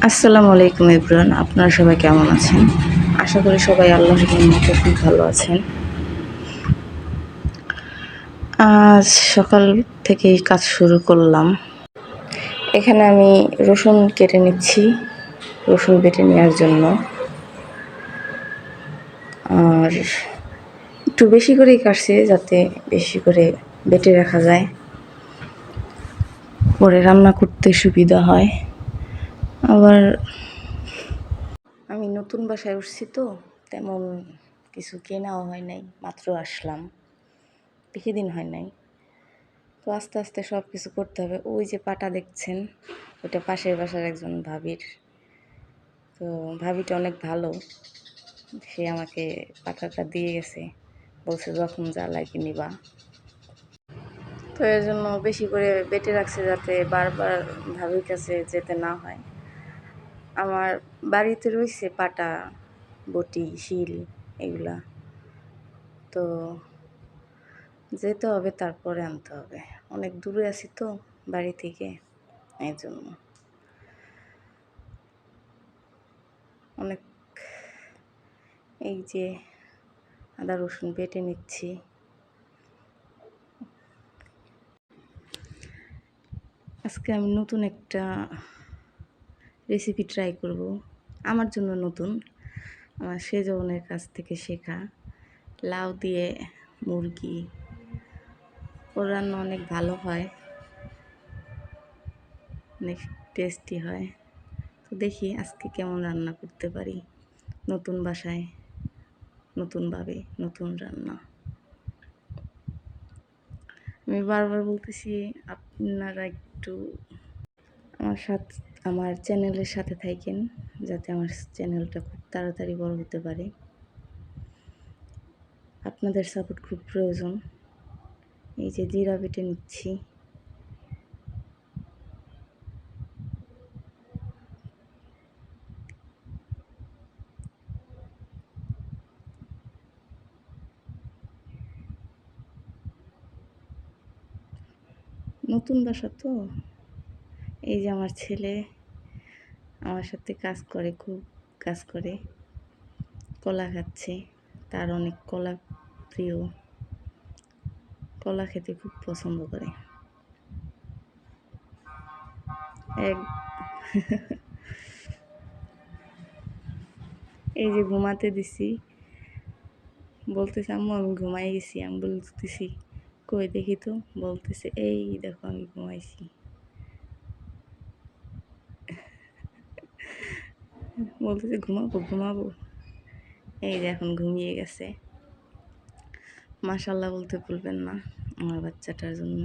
আসসালামু আলাইকুম এভরিওয়ান, আপনারা সবাই কেমন আছেন? আশা করি সবাই আল্লাহর রহমতে খুব ভালো আছেন। আজ সকাল থেকেই কাজ শুরু করলাম। এখানে আমি রসুন কেটে নিচ্ছি, রসুন বেটে নেওয়ার জন্য। আর একটু বেশি করেই কাটছি যাতে বেশি করে বেটে রাখা যায়, পরে রান্না করতে সুবিধা হয়। আবার আমি নতুন বাসায় উঠছি তো তেমন কিছু কেনাও হয় নাই, মাত্র আসলাম, বেশি দিন হয় নাই। তো আস্তে আস্তে সব কিছু করতে হবে। ওই যে পাটা দেখছেন, ওটা পাশের বাসার একজন ভাবির। তো ভাবিটা অনেক ভালো, সে আমাকে পাটাটা দিয়ে গেছে, বলছে যখন যা লাগে নিবা। তো এর জন্য বেশি করে বেটে রাখছে যাতে বারবার ভাবির কাছে যেতে না হয়। আমার বাড়িতে রয়েছে পাটা, বটি, শিল এগুলা, তো যেতে হবে, তারপরে আনতে হবে। অনেক দূরে আছি তো বাড়ি থেকে, এই জন্য অনেক। এই যে আদা রসুন বেটে নিচ্ছি। আজকে আমি নতুন একটা রেসিপি ট্রাই করব, আমার জন্য নতুন, আমার সেজনের কাছ থেকে শেখা। লাউ দিয়ে মুরগি, ওর রান্না অনেক ভালো হয়, অনেক টেস্টি হয়। তো দেখি আজকে কেমন রান্না করতে পারি, নতুন বাসায় নতুনভাবে নতুন রান্না। আমি বারবার বলতেছি আপনারা একটু আমার চ্যানেলের সাথে থাকেন, যাতে আমার চ্যানেলটা খুব তাড়াতাড়ি বড় হতে পারে। আপনাদের সাপোর্ট খুব প্রয়োজন। এই যে জিরা বেটে নিচ্ছি। নতুন বাসা তো, এই যে আমার ছেলে আমার সাথে কাজ করে, খুব কাজ করে, কলা খাচ্ছে। তার অনেক কলা প্রিয়, কলা খেতে খুব পছন্দ করে। এক এই যে ঘুমাতে দিছি, বলতেছে আম্মু আমি ঘুমাই গেছি। আমি বলতেছি কই দেখি তো, বলতেছে এই দেখো আমি ঘুমাইছি। বলতেছে ঘুমাবো ঘুমাবো, এই যে এখন ঘুমিয়ে গেছে। মাশাআল্লাহ বলতে ভুলবেন না আমার বাচ্চাটার জন্য।